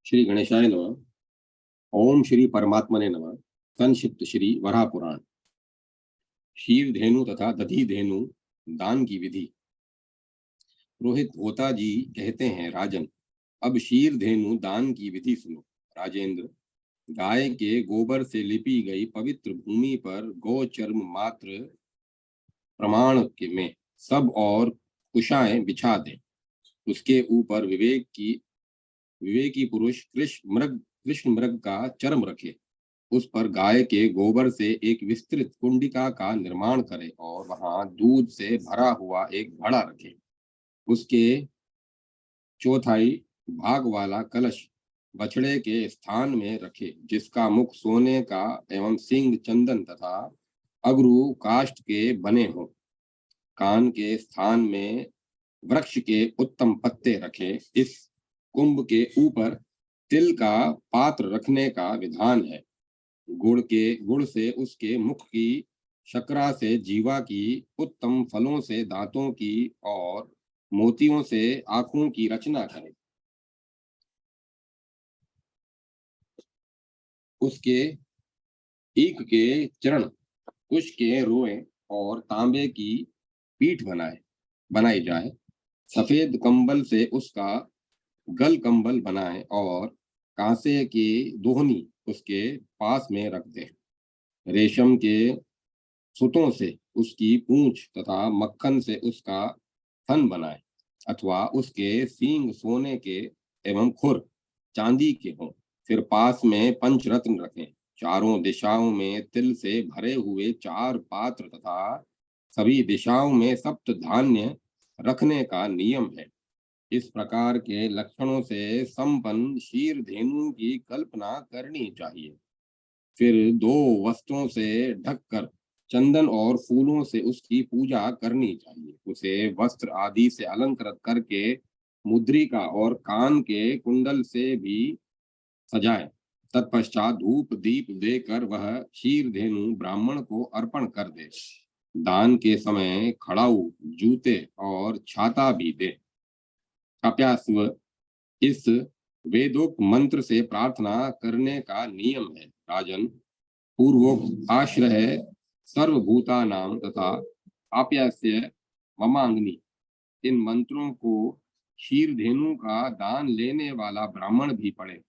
श्री गणेशाय नमः। ओम श्री परमात्मने नमः। संक्षिप्त श्री वराह पुराण। क्षीर धेनु तथा दधी धेनु दान की विधि। रोहित होता जी कहते हैं, राजन, अब क्षीर धेनु दान की विधि सुनो। राजेंद्र, गाय के गोबर से लिपी गई पवित्र भूमि पर गौ चर्म मात्र प्रमाण के में सब और कुशाएं बिछा दें। उसके ऊपर विवेकी पुरुष कृष्ण मृग का चर्म रखे। उस पर गाय के गोबर से एक विस्तृत कुंडिका का निर्माण करे और वहां दूध से भरा हुआ एक घड़ा रखे। उसके चौथाई भाग वाला कलश बछड़े के स्थान में रखे, जिसका मुख सोने का एवं सींग चंदन तथा अगरू काष्ठ के बने हो। कान के स्थान में वृक्ष के उत्तम पत्ते रखे। इस कुंभ के ऊपर तिल का पात्र रखने का विधान है। गुड़ से उसके मुख की, शकरा से जीवा की, उत्तम फलों से दांतों की और मोतियों से आंखों की रचना करें। उसके ईख के चरण, कुश के रोए और तांबे की पीठ बनाई जाए। सफेद कंबल से उसका गल कंबल बनाए और कांसे की दोहनी उसके पास में रख दे। रेशम के सुतों से उसकी पूंछ तथा मक्खन से उसका थन बनाए, अथवा उसके सींग सोने के एवं खुर चांदी के हों। फिर पास में पंचरत्न रखें। चारों दिशाओं में तिल से भरे हुए 4 पात्र तथा सभी दिशाओं में सप्त धान्य रखने का नियम है। इस प्रकार के लक्षणों से संपन्न क्षीर धेनु की कल्पना करनी चाहिए। फिर 2 वस्त्रों से ढककर चंदन और फूलों से उसकी पूजा करनी चाहिए। उसे वस्त्र आदि से अलंकृत करके मुद्रिका और कान के कुंडल से भी सजाए। तत्पश्चात धूप दीप देकर वह क्षीर धेनु ब्राह्मण को अर्पण कर दे। दान के समय खड़ाऊ, जूते और छाता भी दे। कप्यास्व, इस वेदोक्त मंत्र से प्रार्थना करने का नियम है। राजन, पूर्वोक्त आश्रय सर्वभूता नाम तथा आप्यास्य ममांगनी, इन मंत्रों को क्षीर धेनु का दान लेने वाला ब्राह्मण भी पढ़े।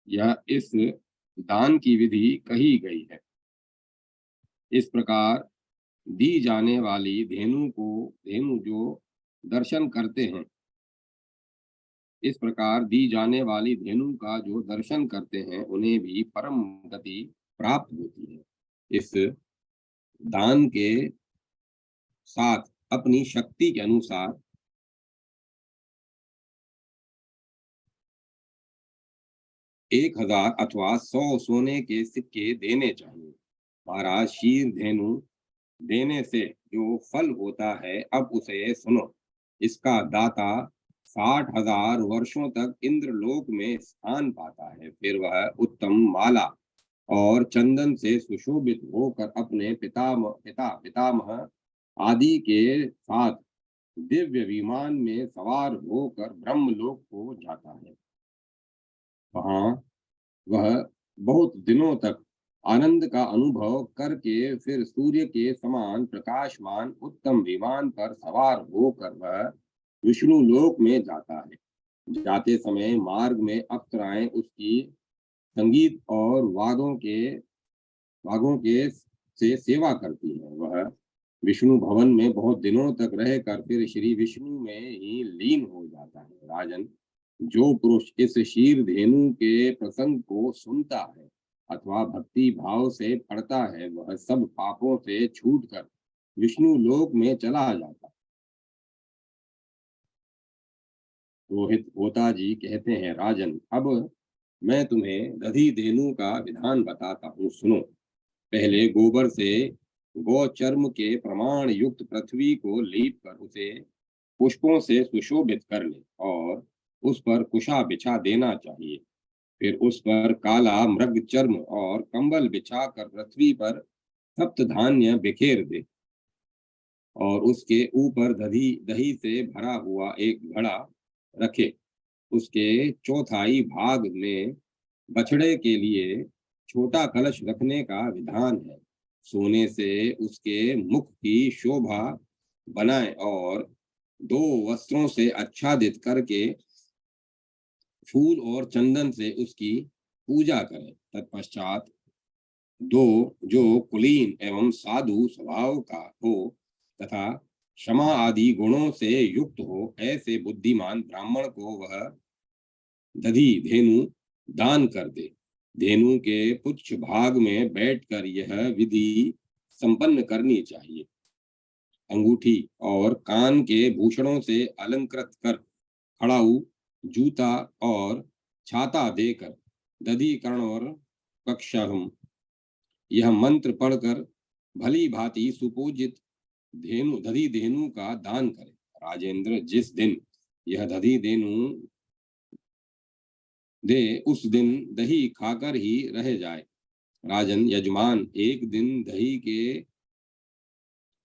यह इस दान की विधि कही गई है। इस प्रकार दी जाने वाली धेनु जो दर्शन करते हैं, इस प्रकार दी जाने वाली धेनु का जो दर्शन करते हैं, उन्हें भी परम गति प्राप्त होती है। इस दान के साथ अपनी शक्ति के अनुसार 1000 अथवा 100 सोने के सिक्के देने चाहिए। महाराज, क्षीर धेनु देने से जो फल होता है, अब उसे सुनो। इसका दाता 60,000 वर्षों तक इंद्रलोक में स्थान पाता है। फिर वह उत्तम माला और चंदन से सुशोभित होकर अपने पितामह आदि के साथ दिव्य विमान में सवार होकर ब्रह्मलोक को जाता है। वहां वह बहुत दिनों तक आनंद का अनुभव करके फिर सूर्य के समान प्रकाशमान उत्तम विमान पर सवार होकर वह विष्णु लोक में जाता है। जाते समय मार्ग में अप्सराएं उसकी संगीत और वागों के से सेवा करती है। वह विष्णु भवन में बहुत दिनों तक रहकर फिर श्री विष्णु में ही लीन हो जाता है। राजन, जो पुरुष इस क्षीर धेनु के प्रसंग को सुनता है अथवा भक्ति भाव से पढ़ता है, वह सब पापों से छूटकर विष्णु लोक में चला जाता है। रोहित होता जी कहते हैं, राजन, अब मैं तुम्हें दधी धेनु का विधान बताता हूँ, सुनो। पहले गोबर से गौ चर्म के प्रमाण युक्त पृथ्वी को लीप कर उसे पुष्पों से सुशोभित कर ले और उस पर कुशा बिछा देना चाहिए। फिर उस पर काला मृग चर्म और कंबल बिछाकर पृथ्वी पर सप्त धान्य बिखेर दे और उसके ऊपर दही दही से भरा हुआ एक घड़ा रखे। उसके चौथाई भाग में बछड़े के लिए छोटा कलश रखने का विधान है। सोने से उसके मुख की शोभा बनाए और दो वस्त्रों से आच्छादित करके फूल और चंदन से उसकी पूजा करें। तत्पश्चात दो जो कुलीन एवं साधु स्वभाव का हो तथा क्षमा आदि गुणों से युक्त हो, ऐसे बुद्धिमान ब्राह्मण को वह दधी धेनु दान कर दे। धेनु के पुच्छ भाग में बैठकर यह विधि संपन्न करनी चाहिए। अंगूठी और कान के भूषणों से अलंकृत कर खड़ाऊ, जूता और छाता देकर दधिकरण और कक्षाहम यह मंत्र पढ़कर भली भांति सुपूजित दधी धेनु का दान करे। राजेंद्र, जिस दिन यह दधी धेनु दे उस दिन दही खाकर ही रह जाए। राजन, यजमान एक दिन दही के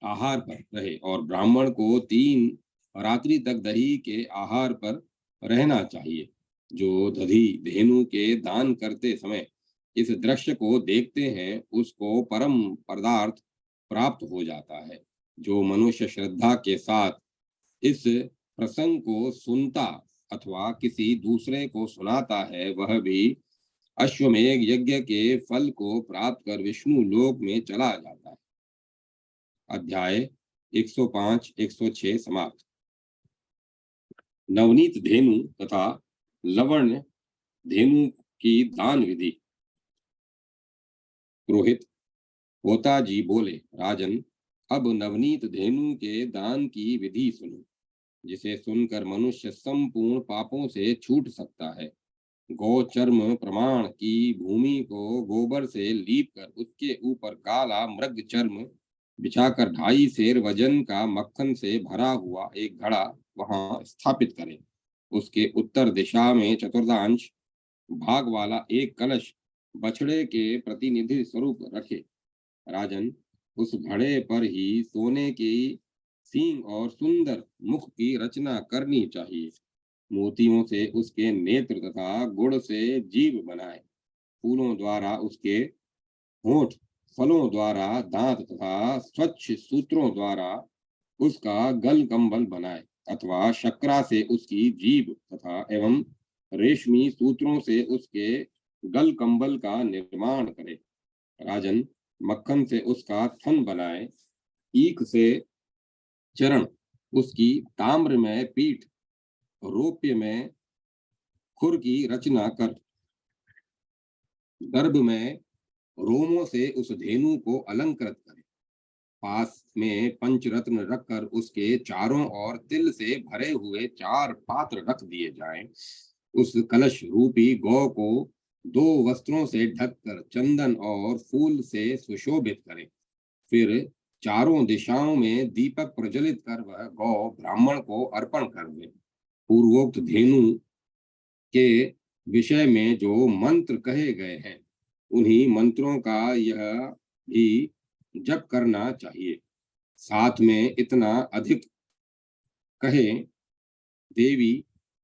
आहार पर रहे और ब्राह्मण को 3 रात्रि तक दही के आहार पर रहना चाहिए। जो दधी धेनु के दान करते समय इस दृश्य को देखते हैं, उसको परम पदार्थ प्राप्त हो जाता है। जो मनुष्य श्रद्धा के साथ इस प्रसंग को सुनता अथवा किसी दूसरे को सुनाता है, वह भी अश्वमेध यज्ञ के फल को प्राप्त कर विष्णु लोक में चला जाता है। अध्याय 105 106 समाप्त। नवनीत धेनु तथा लवण धेनु की दान विधि। पुरोहित होता जी बोले, राजन, अब नवनीत धेनु के दान की विधि सुनो, जिसे सुनकर मनुष्य संपूर्ण पापों से छूट सकता है। गौ चर्म प्रमाण की भूमि को गोबर से लीप कर उसके ऊपर काला मृग चर्म बिछाकर 2.5 सेर वजन का मक्खन से भरा हुआ एक घड़ा वहां स्थापित करें। उसके उत्तर दिशा में चतुर्थांश भाग वाला एक कलश बछड़े के प्रतिनिधि स्वरूप रखे। राजन, उस घड़े पर ही सोने की सींग और सुंदर मुख की रचना करनी चाहिए। मोतियों से उसके नेत्र तथा गुड़ से जीभ बनाए। फूलों द्वारा उसके होंठ, फलों द्वारा दांत तथा स्वच्छ सूत्रों द्वारा उसका गल कंबल बनाए अथवा शक्रा से उसकी जीभ तथा एवं रेशमी सूत्रों से उसके गल कंबल का निर्माण करे। राजन, मक्खन से उसका थन बनाए, ईख से चरण, उसकी ताम्र में पीठ, रौप्य में खुर की रचना कर गर्भ में रोमों से उस धेनु को अलंकृत करे। पास में पंचरत्न रखकर उसके चारों ओर तिल से भरे हुए 4 पात्र रख दिए जाएं। उस कलश रूपी गौ को 2 वस्त्रों से ढककर चंदन और फूल से सुशोभित करें। फिर चारों दिशाओं में दीपक प्रज्वलित कर वह गौ ब्राह्मण को अर्पण कर दे। पूर्वोक्त धेनु के विषय में जो मंत्र कहे गए हैं, उन्हीं मंत्रों का यह भी जप करना चाहिए। साथ में इतना अधिक कहे, देवी,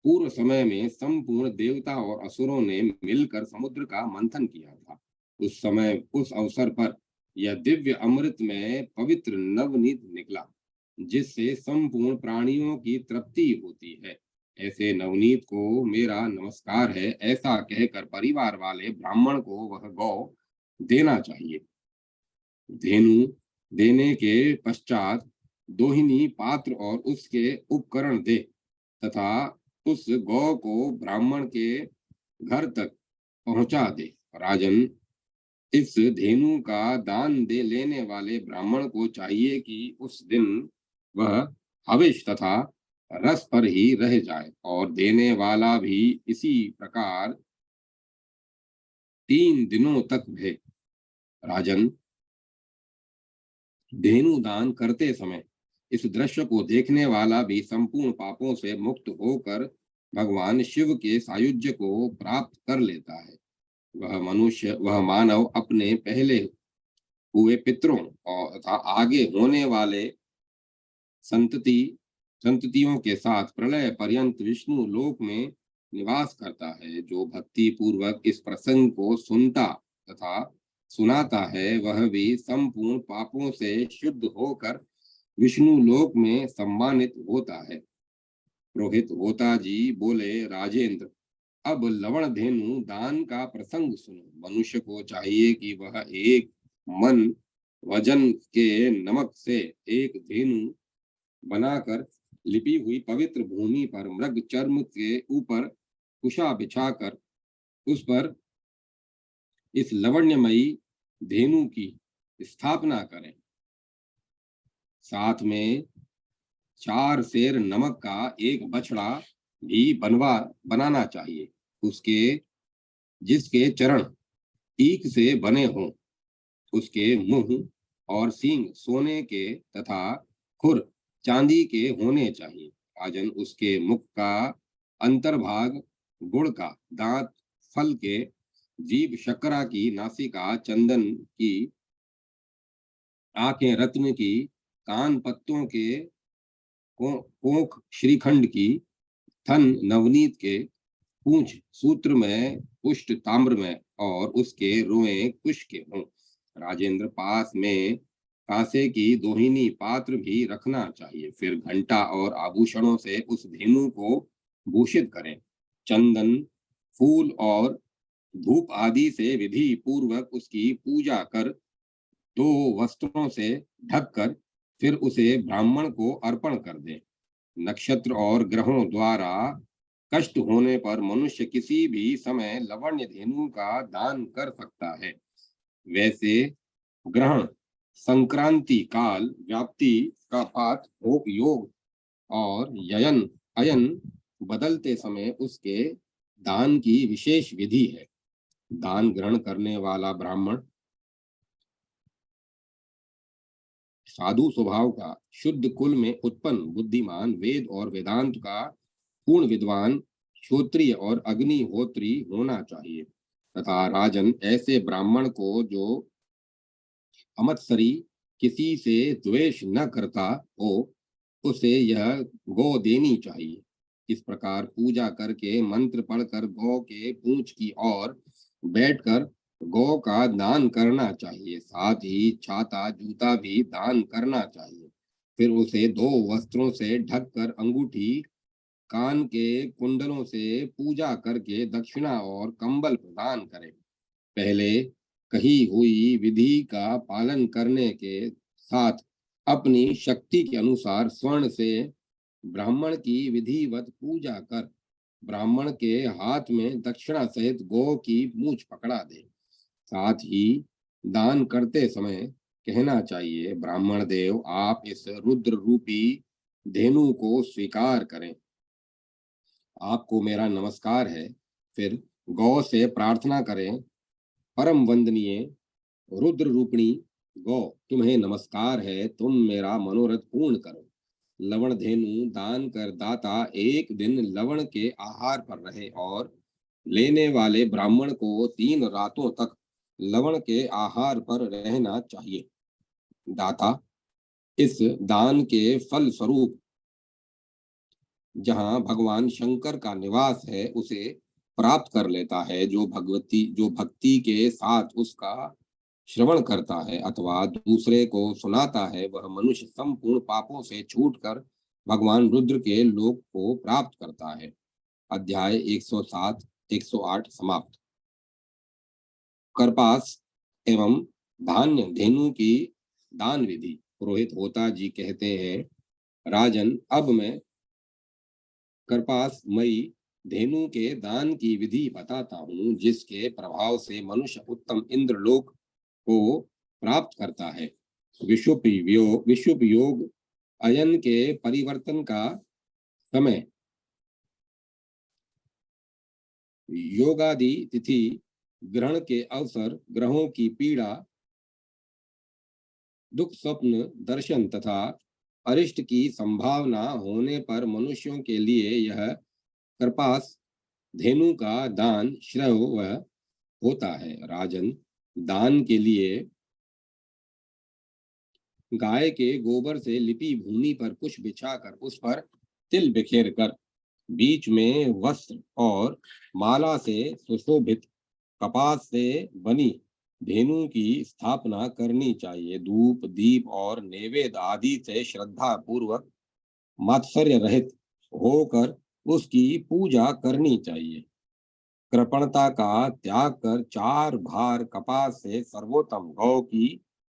पूर्व समय में संपूर्ण देवता और असुरों ने मिलकर समुद्र का मंथन किया था। उस समय उस अवसर पर यह दिव्य अमृत में पवित्र नवनीत निकला, जिससे संपूर्ण प्राणियों की तृप्ति होती है। ऐसे नवनीत को मेरा नमस्कार है, ऐसा कहकर परिवार वाले ब्राह्मण को वह गौ देना चाहिए। धेनु देने के पश्चात दोहिनी पात्र और उसके उपकरण दे तथा उस गौ को ब्राह्मण के घर तक पहुंचा दे। राजन, इस धेनु का दान दे लेने वाले ब्राह्मण को चाहिए कि उस दिन वह हविष तथा रस पर ही रह जाए और देने वाला भी इसी प्रकार 3 दिनों तक रहे। राजन, धेनु दान करते समय इस दृश्य को देखने वाला भी संपूर्ण पापों से मुक्त होकर भगवान शिव के सायुज्य को प्राप्त कर लेता है। वह मानव अपने पहले हुए पितरों और तथा आगे होने वाले संततियों के साथ प्रलय पर्यंत विष्णु लोक में निवास करता है। जो भक्ति पूर्वक इस प्रसंग को सुनता तथा सुनाता है, वह भी संपूर्ण पापों से शुद्ध होकर विष्णु लोक में सम्मानित होता है। पुरोहित होता जी बोले, राजेंद्र, अब लवण धेनु दान का प्रसंग सुनो। मनुष्य को चाहिए कि वह एक मन वजन के नमक से एक धेनु बनाकर लिपी हुई पवित्र भूमि पर मृग चर्म के ऊपर कुशा बिछाकर उस पर इस लवण्यमयी धेनु की स्थापना करें। साथ में 4 सेर नमक का एक बछड़ा भी बनाना चाहिए। उसके जिसके चरण ईख से बने हों, उसके मुंह और सींग सोने के तथा खुर चांदी के होने चाहिए। राजन, उसके मुख का अंतर्भाग गुड़ का, दांत फल के, जीभ शक्करा की, नासिका चंदन की, आंखें रत्न की, कान पत्तों के, कोख श्रीखंड की, थन नवनीत के, पूंछ सूत्र में, पुष्ट ताम्र में और उसके रोएं कुश के हों। राजेंद्र, पास में कांसे की दोहिनी पात्र भी रखना चाहिए। फिर घंटा और आभूषणों से उस धेनु को भूषित करें। चंदन, फूल और धूप आदि से विधि पूर्वक उसकी पूजा कर 2 वस्त्रों से ढककर फिर उसे ब्राह्मण को अर्पण कर दें। नक्षत्र और ग्रहों द्वारा कष्ट होने पर मनुष्य किसी भी समय लवण्य धेनु का दान कर सकता है। वैसे ग्रहण, संक्रांति काल, व्याप्ति का पात, भोग योग और ययन अयन बदलते समय उसके दान की विशेष विधि है। दान ग्रहण करने वाला ब्राह्मण साधु स्वभाव का, शुद्ध कुल में उत्पन्न, बुद्धिमान, वेद और वेदांत का पूर्ण विद्वान, श्रोत्रिय और अग्निहोत्री होना चाहिए। तथा राजन, ऐसे ब्राह्मण को जो अमत्सरी, किसी से द्वेष न करता हो, उसे यह गौ देनी चाहिए। इस प्रकार पूजा करके मंत्र पढ़कर गौ के पूंछ की ओर बैठकर गौ का दान करना चाहिए। साथ ही छाता जूता भी दान करना चाहिए। फिर उसे 2 वस्त्रों से ढककर अंगूठी, कान के कुंडलों से पूजा करके दक्षिणा और कंबल प्रदान करें। पहले कही हुई विधि का पालन करने के साथ अपनी शक्ति के अनुसार स्वर्ण से ब्राह्मण की विधिवत पूजा कर ब्राह्मण के हाथ में दक्षिणा सहित गौ की मूछ पकड़ा दे। साथ ही दान करते समय कहना चाहिए, ब्राह्मण देव, आप इस रुद्र रूपी धेनु को स्वीकार करें। आपको मेरा नमस्कार है। फिर गौ से प्रार्थना करें, परम वंदनीय रुद्र रूपिणी गौ, तुम्हें नमस्कार है, तुम मेरा मनोरथ पूर्ण करो। लवण धेनु दान कर दाता एक दिन लवण के आहार पर रहे और लेने वाले ब्राह्मण को 3 रातों तक लवण के आहार पर रहना चाहिए। दाता इस दान के फल स्वरूप जहाँ भगवान शंकर का निवास है उसे प्राप्त कर लेता है। जो भक्ति के साथ उसका श्रवण करता है अथवा दूसरे को सुनाता है, वह मनुष्य संपूर्ण पापों से छूटकर भगवान रुद्र के लोक को प्राप्त करता है। अध्याय 107 108 समाप्त। करपास एवं धान्य धेनु की दान विधि। पुरोहित होता जी कहते हैं, राजन, अब मैं करपास मई धेनु के दान की विधि बताता हूँ, जिसके प्रभाव से मनुष्य उत्तम इंद्रलोक को प्राप्त करता है। विषुव योग अयन के परिवर्तन का समय, योगादि तिथि, ग्रहण के अवसर, ग्रहों की पीड़ा, दुख स्वप्न दर्शन तथा अरिष्ट की संभावना होने पर मनुष्यों के लिए यह करपास धेनु का दान श्रेय होता है। राजन, दान के लिए गाय के गोबर से लिपी भूमि पर कुश बिछाकर उस पर तिल बिखेर कर बीच में वस्त्र और माला से सुशोभित कपास से बनी धेनु की स्थापना करनी चाहिए। धूप दीप और नैवेद्य आदि से श्रद्धा पूर्वक मात्सर्य रहित होकर उसकी पूजा करनी चाहिए। कृपणता का त्याग कर 4 भार कपास से सर्वोत्तम गौ की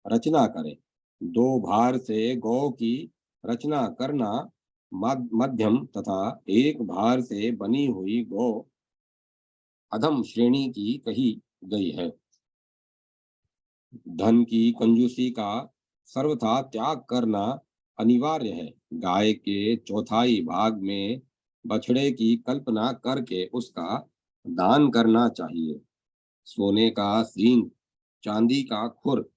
रचना करें। 2 भार से गौ की रचना करना मध्यम तथा 1 भार से बनी हुई गौ अधम श्रेणी की कही गई है। धन की कंजूसी का सर्वथा त्याग करना अनिवार्य है। गाय के चौथाई भाग में बछड़े की कल्पना करके उसका दान करना चाहिए। सोने का सींग, चांदी का खुर,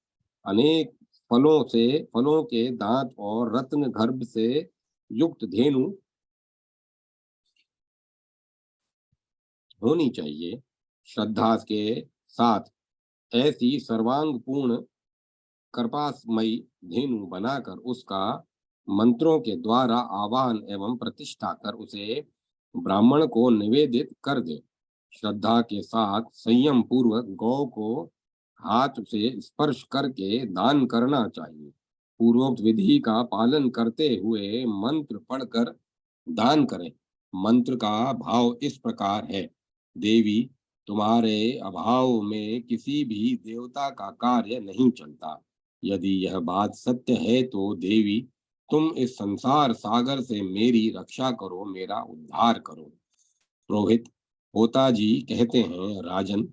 अनेक फलों के दांत और रत्न गर्भ से युक्त धेनु होनी चाहिए। श्रद्धा के साथ ऐसी सर्वांग पूर्ण कृपामयी धेनु बनाकर उसका मंत्रों के द्वारा आवाहन एवं प्रतिष्ठा कर उसे ब्राह्मण को निवेदित कर दे। श्रद्धा के साथ संयम पूर्वक गौ को हाथ से स्पर्श करके दान करना चाहिए। पूर्वोक्त विधि का पालन करते हुए मंत्र पढ़कर दान करें। मंत्र का भाव इस प्रकार है। देवी, तुम्हारे अभाव में किसी भी देवता का कार्य नहीं चलता। यदि यह बात सत्य है तो देवी, तुम इस संसार सागर से मेरी रक्षा करो, मेरा उद्धार करो। पुरोहित होताजी कहते हैं, राजन,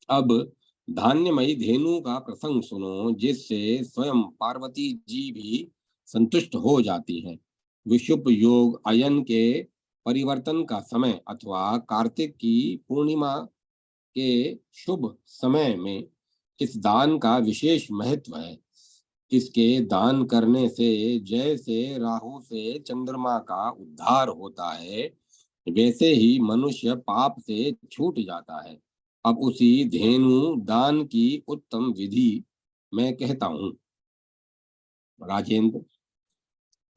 अब धान्यमयी धेनु का प्रसंग सुनो, जिससे स्वयं पार्वती जी भी संतुष्ट हो जाती है। विशुभ योग अयन के परिवर्तन का समय अथवा कार्तिक की पूर्णिमा के शुभ समय में इस दान का विशेष महत्व है। इसके दान करने से जैसे राहु से चंद्रमा का उद्धार होता है, वैसे ही मनुष्य पाप से छूट जाता है। अब उसी धेनु दान की उत्तम विधि मैं कहता हूँ। राजेंद्र,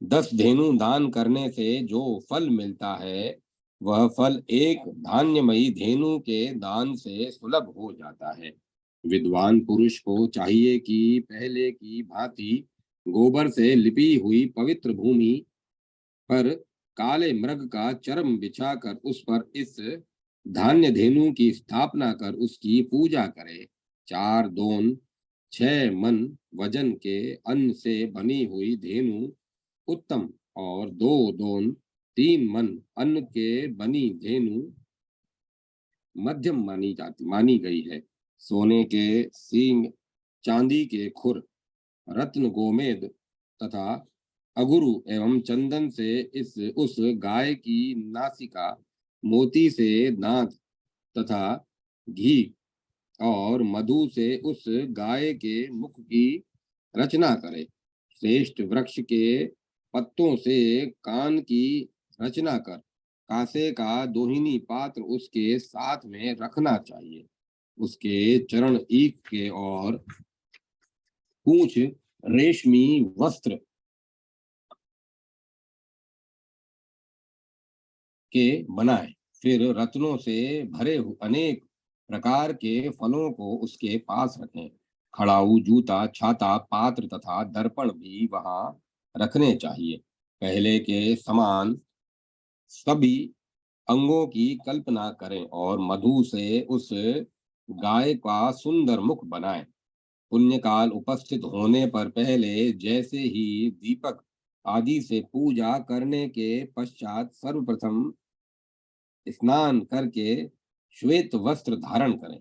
10 धेनु दान करने से जो फल मिलता है, वह फल एक धान्यमयी धेनु के दान से सुलभ हो जाता है। विद्वान पुरुष को चाहिए कि पहले की भांति गोबर से लिपी हुई पवित्र भूमि पर काले मृग का चर्म बिछाकर उस पर इस धान्य धेनु की स्थापना कर उसकी पूजा करे। 4 दोन 6 मन वजन के अन्न से बनी हुई धेनु उत्तम और 2 दोन 3 मन अन्न के बनी धेनु मध्यम मानी गई है। सोने के सींग, चांदी के खुर, रत्न गोमेद तथा अगुरु एवं चंदन से इस उस गाय की नासिका, मोती से दांत तथा घी और मधु से उस गाय के मुख की रचना करे। श्रेष्ठ वृक्ष के पत्तों से कान की रचना कर कांसे का दोहिनी पात्र उसके साथ में रखना चाहिए। उसके चरण ईख के और पूंछ रेशमी वस्त्र के बनाए। फिर रत्नों से भरे अनेक प्रकार के फलों को उसके पास रखें। खड़ाऊ, जूता, छाता, पात्र तथा दर्पण भी वहां रखने चाहिए। पहले के समान सभी अंगों की कल्पना करें और मधु से उस गाय का सुंदर मुख बनाएं। पुण्यकाल उपस्थित होने पर पहले जैसे ही दीपक आदि से पूजा करने के पश्चात सर्वप्रथम स्नान करके श्वेत वस्त्र धारण करें।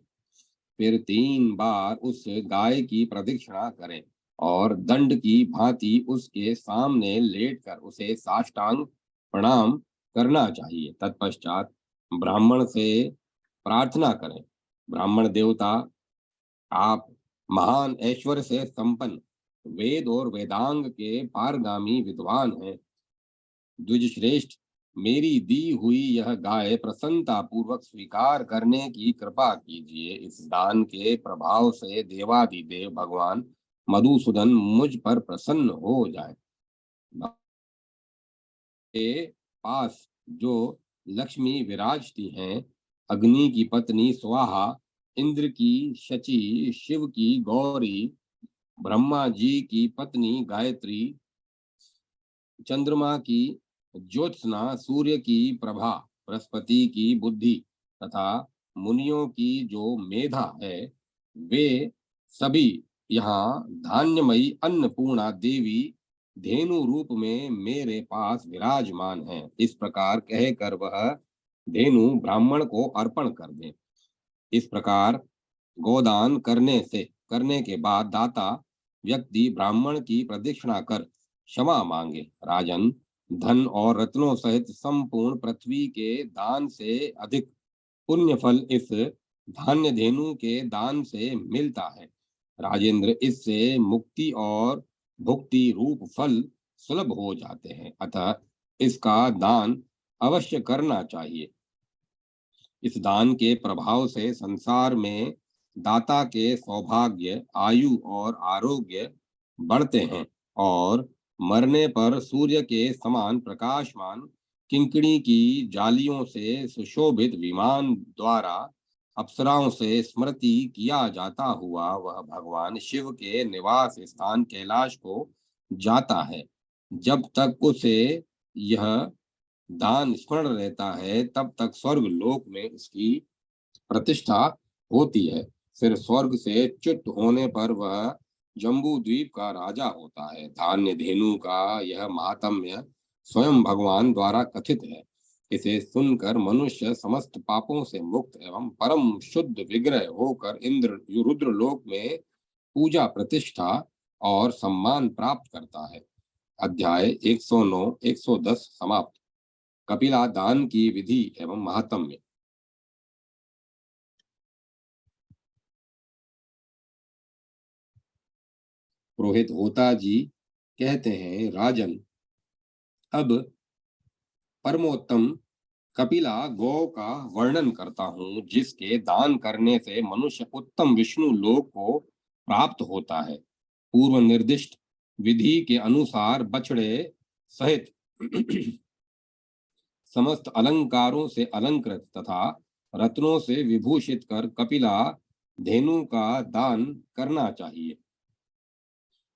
फिर 3 बार उस गाय की प्रदक्षिणा करें और दंड की भांति उसके सामने लेटकर उसे साष्टांग प्रणाम करना चाहिए। तत्पश्चात ब्राह्मण से प्रार्थना करें, ब्राह्मण देवता, आप महान ऐश्वर्य से संपन्न, वेद और वेदांग के पारगामी विद्वान हैं। द्विज श्रेष्ठ, मेरी दी हुई यह गाय प्रसन्नता पूर्वक स्वीकार करने की कृपा कीजिए। इस दान के प्रभाव से देवादिदेव भगवान मधुसूदन मुझ पर प्रसन्न हो जाए। के पास जो लक्ष्मी विराजती हैं, अग्नि की पत्नी स्वाहा, इंद्र की शची, शिव की गौरी, ब्रह्मा जी की पत्नी गायत्री, चंद्रमा की ज्योत्सना, सूर्य की प्रभा, बृहस्पति की बुद्धि तथा मुनियों की जो मेधा है, वे सभी यहाँ धान्यमयी अन्नपूर्णा देवी धेनु रूप में मेरे पास विराजमान हैं। इस प्रकार कहकर वह धेनु ब्राह्मण को अर्पण कर दें। इस प्रकार गोदान करने के बाद दाता व्यक्ति ब्राह्मण की प्रदक्षिणा कर क्षमा मांगे। राजन, धन और रत्नों सहित संपूर्ण पृथ्वी के दान से अधिक पुण्य फल इस धान्य धेनु के दान से मिलता है। राजेंद्र, इससे मुक्ति और भुक्ति रूप फल सुलभ हो जाते हैं, अतः इसका दान अवश्य करना चाहिए। इस दान के प्रभाव से संसार में दाता के सौभाग्य, आयु और आरोग्य बढ़ते हैं और मरने पर सूर्य के समान प्रकाशमान किंकणी की जालियों से सुशोभित विमान द्वारा अप्सराओं से स्मृति किया जाता हुआ वह भगवान शिव के निवास स्थान कैलाश को जाता है। जब तक उसे यह दान स्मरण रहता है, तब तक स्वर्ग लोक में उसकी प्रतिष्ठा होती है। फिर स्वर्ग से च्युत होने पर वह जम्बू द्वीप का राजा होता है। धान्य धेनु का यह महात्म्य स्वयं भगवान द्वारा कथित है। इसे सुनकर मनुष्य समस्त पापों से मुक्त एवं परम शुद्ध विग्रह होकर इंद्र रुद्र लोक में पूजा प्रतिष्ठा और सम्मान प्राप्त करता है। अध्याय 109 110 समाप्त। कपिला दान की विधि एवं महात्म्य। पुरोहित होता जी कहते हैं, राजन, अब परमोत्तम कपिला गौ का वर्णन करता हूँ, जिसके दान करने से मनुष्य उत्तम विष्णु लोक को प्राप्त होता है। पूर्व निर्दिष्ट विधि के अनुसार बछड़े सहित समस्त अलंकारों से अलंकृत तथा रत्नों से विभूषित कर कपिला धेनु का दान करना चाहिए।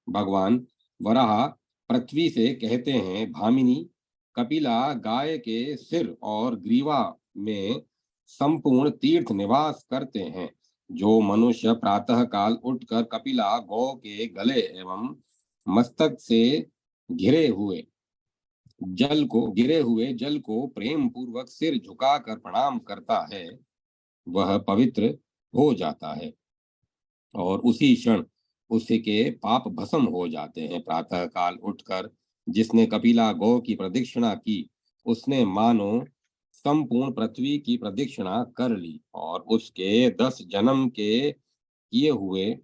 भगवान वराह पृथ्वी से कहते हैं, भामिनी, कपिला गाय के सिर और ग्रीवा में संपूर्ण तीर्थ निवास करते हैं। जो मनुष्य प्रातः काल उठकर कपिला गौ के गले एवं मस्तक से गिरे हुए जल को प्रेम पूर्वक सिर झुकाकर प्रणाम करता है, वह पवित्र हो जाता है और उसी क्षण उसके पाप भस्म हो जाते हैं। प्रातः काल उठकर जिसने कपिला गौ की प्रदक्षिणा की, उसने मानो संपूर्ण पृथ्वी की प्रदक्षिणा कर ली और उसके 10 जन्म के किए हुए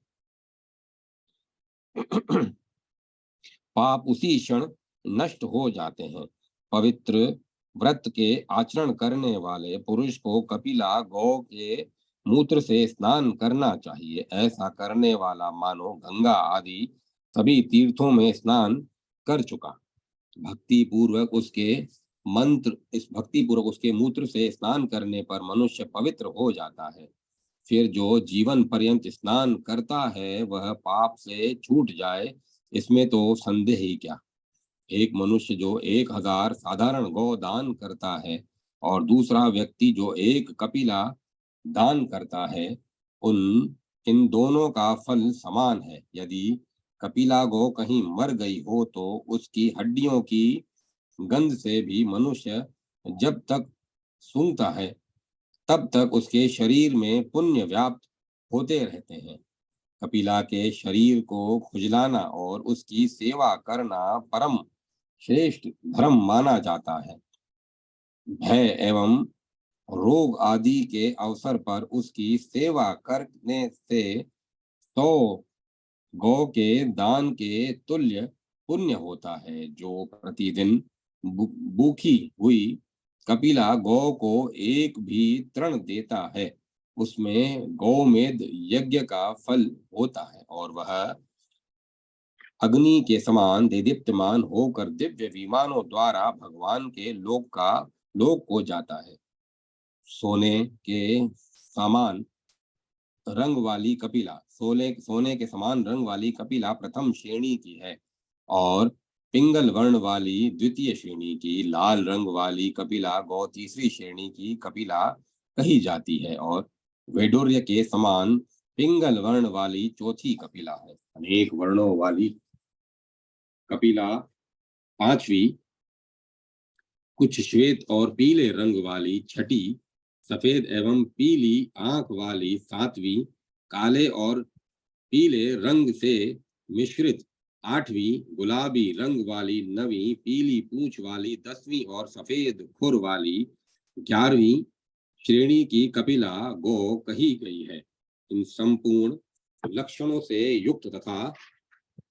पाप उसी क्षण नष्ट हो जाते हैं। पवित्र व्रत के आचरण करने वाले पुरुष को कपिला गौ के मूत्र से स्नान करना चाहिए। ऐसा करने वाला मानो गंगा आदि सभी तीर्थों में स्नान कर चुका। भक्ति पूर्वक उसके मूत्र से स्नान करने पर मनुष्य पवित्र हो जाता है। फिर जो जीवन पर्यंत स्नान करता है, वह पाप से छूट जाए, इसमें तो संदेह ही क्या। एक मनुष्य जो 1000 साधारण गौ दान करता है और दूसरा व्यक्ति जो 1 कपिला दान करता है, इन दोनों का फल समान है। यदि कपिला गौ कहीं मर गई हो तो उसकी हड्डियों की गंध से भी मनुष्य जब तक सूंघता है, तब तक उसके शरीर में पुण्य व्याप्त होते रहते हैं। कपिला के शरीर को खुजलाना और उसकी सेवा करना परम श्रेष्ठ धर्म माना जाता है। भय एवं रोग आदि के अवसर पर उसकी सेवा करने से 100 गौ के दान के तुल्य पुण्य होता है। जो प्रतिदिन भूखी हुई कपिला गौ को एक भी तृण देता है, उसमें गौमेध यज्ञ का फल होता है और वह अग्नि के समान देदीप्यमान होकर दिव्य विमानों द्वारा भगवान के लोक का लोक को जाता है। सोने के समान रंग वाली कपिला सोने के समान रंग वाली कपिला प्रथम श्रेणी की है और पिंगल वर्ण वाली द्वितीय श्रेणी की, लाल रंग वाली कपिला गौ तीसरी श्रेणी की कपिला कही जाती है और वैडूर्य के समान पिंगल वर्ण वाली चौथी कपिला है। अनेक वर्णों वाली कपिला पांचवी, कुछ श्वेत और पीले रंग वाली छठी, सफेद एवं पीली आंख वाली सातवीं, काले और पीले रंग से मिश्रित आठवीं, गुलाबी रंग वाली नवीं, पीली पूंछ वाली दसवीं और सफेद खुर वाली 11वीं श्रेणी की कपिला गौ कही गई है। इन संपूर्ण लक्षणों से युक्त तथा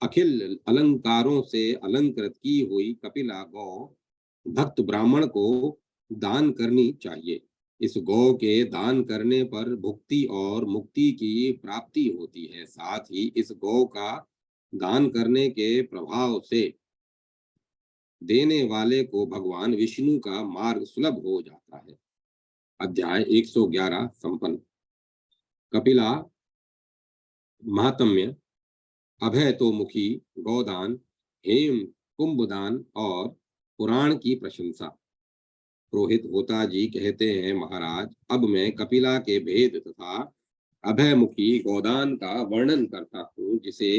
अखिल अलंकारों से अलंकृत की हुई कपिला गौ भक्त ब्राह्मण को दान करनी चाहिए। इस गौ के दान करने पर भुक्ति और मुक्ति की प्राप्ति होती है। साथ ही इस गौ का दान करने के प्रभाव से देने वाले को भगवान विष्णु का मार्ग सुलभ हो जाता है। अध्याय 111 संपन्न। कपिला महात्म्य, अभय तो मुखी गौदान, हेम कुंभदान और पुराण की प्रशंसा। पुरोहित होता जी कहते हैं, महाराज अब मैं कपिला के भेद तथा अभयमुखी गोदान का वर्णन करता हूँ, जिसे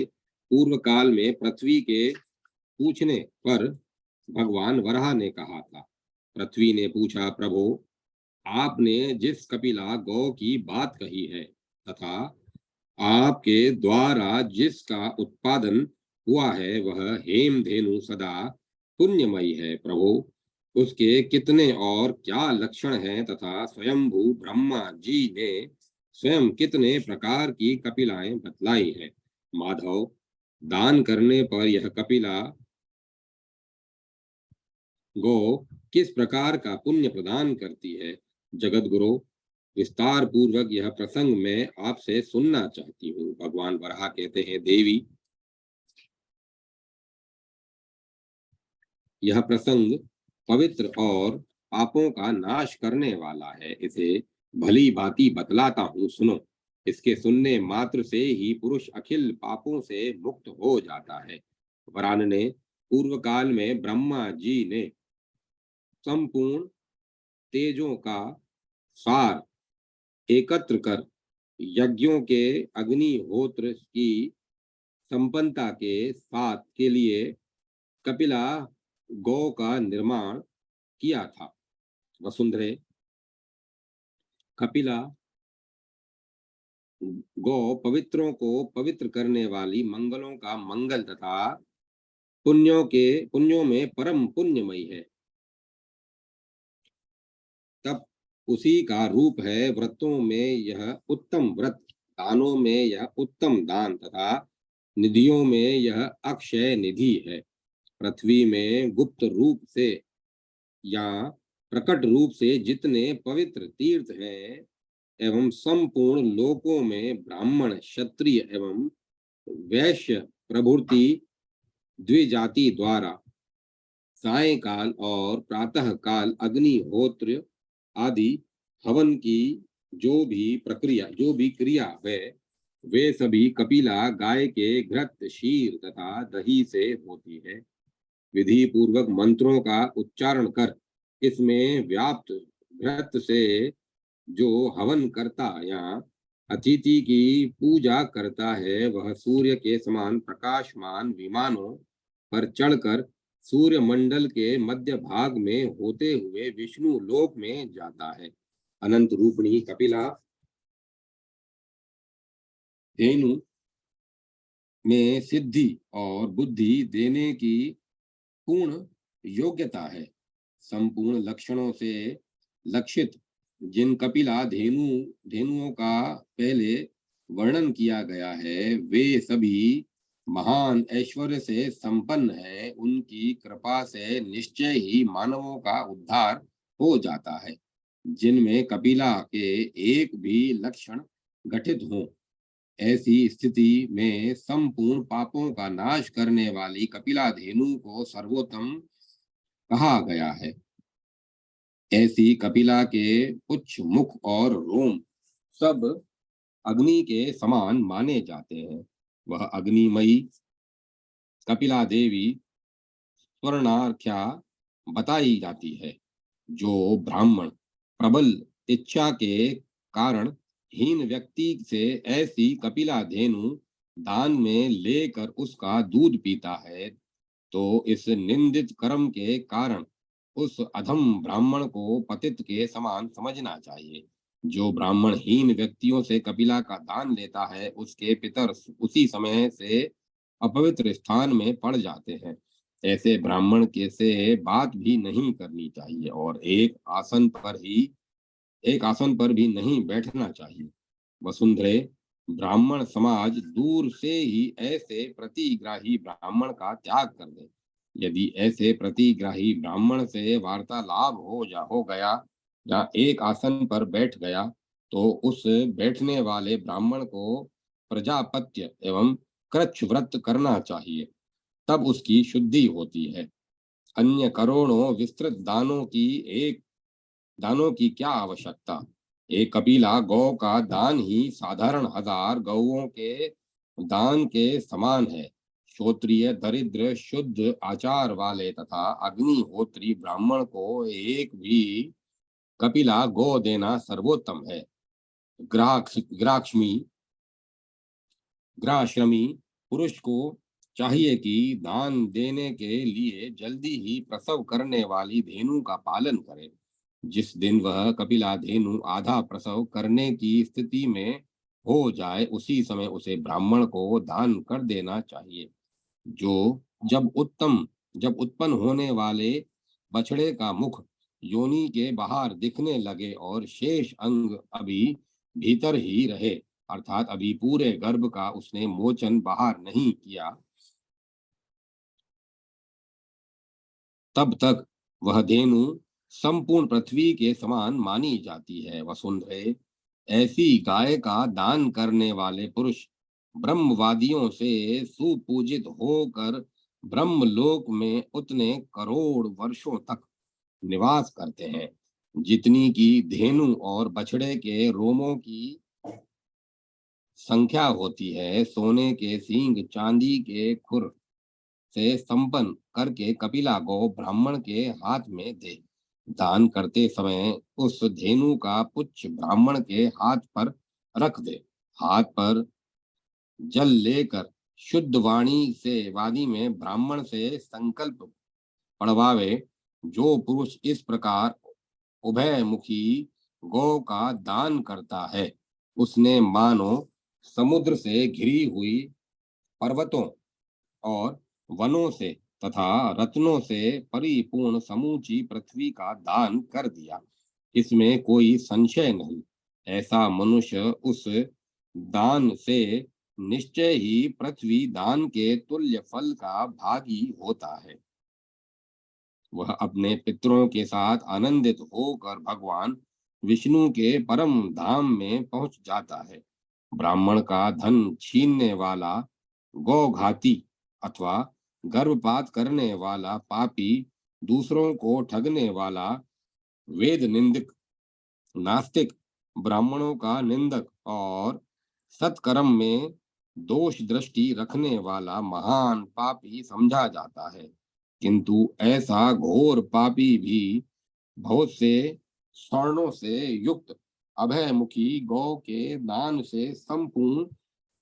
पूर्व काल में पृथ्वी के पूछने पर भगवान वराह ने कहा था। पृथ्वी ने पूछा, प्रभु आपने जिस कपिला गौ की बात कही है तथा आपके द्वारा जिसका उत्पादन हुआ है वह हेमधेनु सदा पुण्यमयी है। प्रभु उसके कितने और क्या लक्षण हैं तथा स्वयंभू ब्रह्मा जी ने स्वयं कितने प्रकार की कपिलाएं बतलाई हैं। माधव, दान करने पर यह कपिला गो किस प्रकार का पुण्य प्रदान करती है। जगत गुरु, विस्तार पूर्वक यह प्रसंग मैं आपसे सुनना चाहती हूँ। भगवान वराह कहते हैं, देवी यह प्रसंग पवित्र और पापों का नाश करने वाला है। इसे भली भांति बतलाता हूँ, सुनो। इसके सुनने मात्र से ही पुरुष अखिल पापों से मुक्त हो जाता है। वरान ने पूर्व काल में ब्रह्मा जी ने संपूर्ण तेजों का सार एकत्र कर यज्ञों के अग्निहोत्र की संपन्नता के साथ के लिए कपिला गौ का निर्माण किया था। वसुंधरे, कपिला गौ पवित्रों को पवित्र करने वाली, मंगलों का मंगल तथा पुण्यों में परम पुण्यमयी है। तब उसी का रूप है। व्रतों में यह उत्तम व्रत, दानों में यह उत्तम दान तथा निधियों में यह अक्षय निधि है। पृथ्वी में गुप्त रूप से या प्रकट रूप से जितने पवित्र तीर्थ हैं एवं संपूर्ण लोकों में ब्राह्मण, क्षत्रिय एवं वैश्य प्रभृति द्विजाति द्वारा सायंकाल और प्रातः काल अग्निहोत्र आदि हवन की जो भी क्रिया है, वे सभी कपिला गाय के घृत, क्षीर तथा दही से होती है। विधि पूर्वक मंत्रों का उच्चारण कर इसमें व्याप्त घृत से जो हवन करता या अतिथि की पूजा करता है, वह सूर्य के समान प्रकाशमान विमानों पर चढ़कर सूर्य मंडल के मध्य भाग में होते हुए विष्णु लोक में जाता है। अनंत रूपिणी कपिला धेनु में सिद्धि और बुद्धि देने की पूर्ण योग्यता है। संपूर्ण लक्षणों से लक्षित जिन कपिला धेनुओं का पहले वर्णन किया गया है, वे सभी महान ऐश्वर्य से संपन्न है। उनकी कृपा से निश्चय ही मानवों का उद्धार हो जाता है। जिनमें कपिला के एक भी लक्षण घटित हों, ऐसी स्थिति में संपूर्ण पापों का नाश करने वाली कपिला धेनु को सर्वोत्तम कहा गया है। ऐसी कपिला के पुच्छ, मुख और रोम सब अग्नि के समान माने जाते हैं। वह अग्निमयी कपिला देवी स्वर्णाख्या बताई जाती है। जो ब्राह्मण प्रबल इच्छा के कारण हीन व्यक्ति से ऐसी कपिला धेनु दान में लेकर उसका दूध पीता है, तो इस निंदित कर्म के कारण उस अधम ब्राह्मण को पतित के समान समझना चाहिए। जो ब्राह्मण हीन व्यक्तियों से कपिला का दान लेता है, उसके पितर उसी समय से अपवित्र स्थान में पड़ जाते हैं। ऐसे ब्राह्मण के से बात भी नहीं करनी चाहिए और एक आसन पर भी नहीं बैठना चाहिए। वसुंधरे, ब्राह्मण समाज दूर से ही ऐसे प्रतिग्राही ब्राह्मण का त्याग कर दे। यदि ऐसे प्रतिग्राही ब्राह्मण से वार्तालाप हो गया या एक आसन पर बैठ गया, तो उस बैठने वाले ब्राह्मण को प्रजापत्य एवं कृच्छ व्रत करना चाहिए, तब उसकी शुद्धि होती है। अन्य करोड़ों विस्तृत दानों की क्या आवश्यकता। एक कपिला गौ का दान ही साधारण 1000 गौओं के दान के समान है। श्रोत्रिय दरिद्र शुद्ध आचार वाले तथा अग्निहोत्री ब्राह्मण को एक भी कपिला गौ देना सर्वोत्तम है। ग्राक्ष्मी ग्राश्रमी पुरुष को चाहिए कि दान देने के लिए जल्दी ही प्रसव करने वाली धेनु का पालन करे। जिस दिन वह कपिला धेनु आधा प्रसव करने की स्थिति में हो जाए, उसी समय उसे ब्राह्मण को दान कर देना चाहिए। जो जब उत्पन्न होने वाले बछड़े का मुख योनि के बाहर दिखने लगे और शेष अंग अभी भीतर ही रहे, अर्थात अभी पूरे गर्भ का उसने मोचन बाहर नहीं किया, तब तक वह धेनु संपूर्ण पृथ्वी के समान मानी जाती है। वसुंधरे, ऐसी गाय का दान करने वाले पुरुष ब्रह्मवादियों से सुपूजित होकर ब्रह्मलोक में उतने करोड़ वर्षों तक निवास करते हैं, जितनी की धेनु और बछड़े के रोमों की संख्या होती है। सोने के सींग, चांदी के खुर से संपन्न करके कपिला को ब्राह्मण के हाथ में दे। दान करते समय उस धेनु का पुच्छ ब्राह्मण के हाथ पर रख दे। हाथ पर जल लेकर शुद्ध वाणी में ब्राह्मण से संकल्प पढ़वावे। जो पुरुष इस प्रकार उभयमुखी गौ का दान करता है, उसने मानो समुद्र से घिरी हुई पर्वतों और वनों से तथा रत्नों से परिपूर्ण समूची पृथ्वी का दान कर दिया। इसमें कोई संशय नहीं। ऐसा मनुष्य उस दान से निश्चय ही पृथ्वी दान के तुल्य फल का भागी होता है। वह अपने पितरों के साथ आनंदित होकर भगवान विष्णु के परम धाम में पहुंच जाता है। ब्राह्मण का धन छीनने वाला गौघाती अथवा गर्भपात करने वाला पापी, दूसरों को ठगने वाला वेद निंदक, नास्तिक, ब्राह्मणों का निंदक और सत्कर्म में दोष दृष्टि रखने वाला महान पापी समझा जाता है। किंतु ऐसा घोर पापी भी बहुत से स्वर्णों से युक्त अभयमुखी गौ के दान से संपूर्ण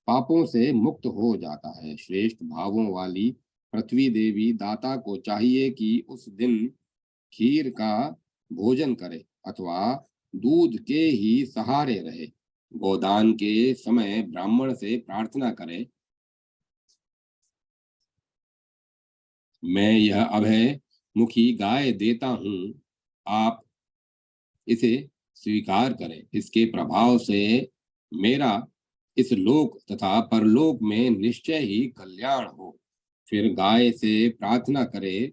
पापों से मुक्त हो जाता है। श्रेष्ठ भावों वाली पृथ्वी देवी दाता को चाहिए कि उस दिन खीर का भोजन करे अथवा दूध के ही सहारे रहे। गोदान के समय ब्राह्मण से प्रार्थना करे, मैं यह अभय मुखी गाय देता हूँ, आप इसे स्वीकार करें। इसके प्रभाव से मेरा इस लोक तथा परलोक में निश्चय ही कल्याण हो। फिर गाय से प्रार्थना करे,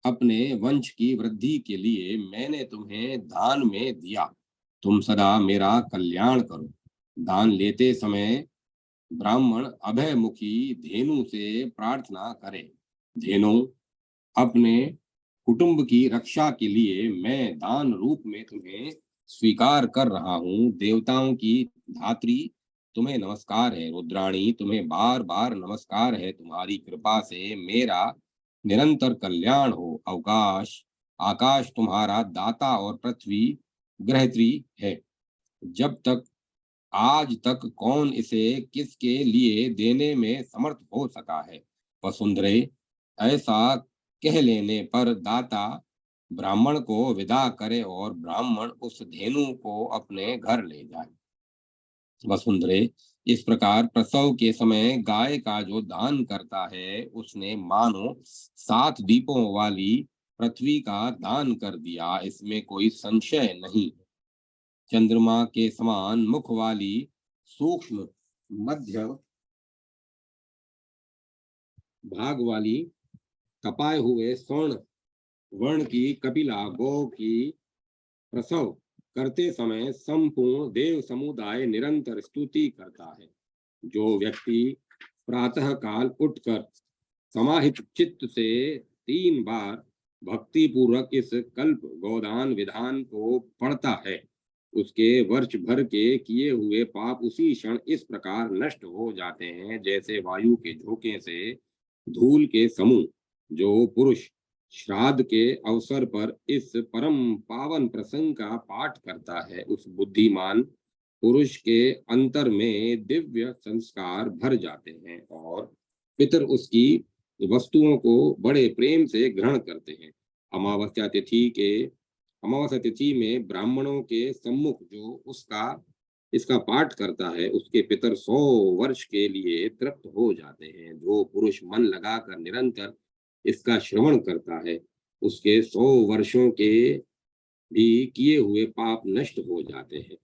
अपने वंश की वृद्धि के लिए मैंने तुम्हें दान में दिया, तुम सदा मेरा कल्याण करो। दान लेते समय ब्राह्मण अभयमुखी धेनु से प्रार्थना करे, धेनु अपने कुटुंब की रक्षा के लिए मैं दान रूप में तुम्हें स्वीकार कर रहा हूँ। देवताओं की धात्री तुम्हें नमस्कार है। रुद्राणी तुम्हें बार बार नमस्कार है। तुम्हारी कृपा से मेरा निरंतर कल्याण हो। अवकाश आकाश तुम्हारा दाता और पृथ्वी ग्रहत्री है। जब तक आज तक कौन इसे किसके लिए देने में समर्थ हो सका है। वसुंधरे, ऐसा कह लेने पर दाता ब्राह्मण को विदा करे और ब्राह्मण उस धेनु को अपने घर ले जाए। वसुंधरे, इस प्रकार प्रसव के समय गाय का जो दान करता है उसने मानो 7 दीपों वाली पृथ्वी का दान कर दिया, इसमें कोई संशय नहीं। चंद्रमा के समान मुख वाली सूक्ष्म मध्य भाग वाली तपाए हुए स्वर्ण वर्ण की कपिला गौ की प्रसव करते समय संपूर्ण देव समुदाय निरंतर स्तुति करता है। जो व्यक्ति प्रातः काल उठकर समाहित चित्त से 3 बार भक्ति पूर्वक इस कल्प गोदान विधान को पढ़ता है, उसके वर्ष भर के किए हुए पाप उसी क्षण इस प्रकार नष्ट हो जाते हैं जैसे वायु के झोंके से धूल के समूह। जो पुरुष श्राद्ध के अवसर पर इस परम पावन प्रसंग का पाठ करता है, उस बुद्धिमान पुरुष के अंतर में दिव्य संस्कार भर जाते हैं और पितर उसकी वस्तुओं को बड़े प्रेम से ग्रहण करते हैं। अमावस्या तिथि के अमावस्या तिथि में ब्राह्मणों के सम्मुख जो उसका इसका पाठ करता है, उसके पितर 100 वर्ष के लिए तृप्त हो जाते हैं। जो पुरुष मन लगाकर निरंतर इसका श्रवण करता है, उसके 100 वर्षों के भी किए हुए पाप नष्ट हो जाते हैं।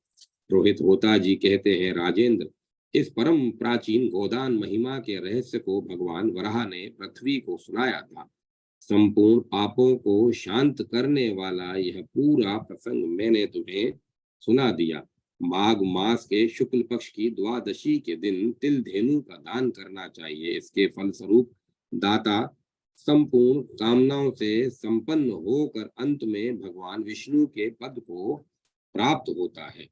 रोहित होता जी कहते हैं, राजेंद्र, इस परम प्राचीन गोदान महिमा के रहस्य को भगवान वराह ने पृथ्वी को सुनाया था। संपूर्ण पापों को शांत करने वाला यह पूरा प्रसंग मैंने तुम्हें सुना दिया। माघ मास के शुक्ल पक्ष की द्वादशी के दिन तिल धेनु का दान करना चाहिए। इसके फलस्वरूप दाता संपूर्ण कामनाओं से संपन्न होकर अंत में भगवान विष्णु के पद को प्राप्त होता है।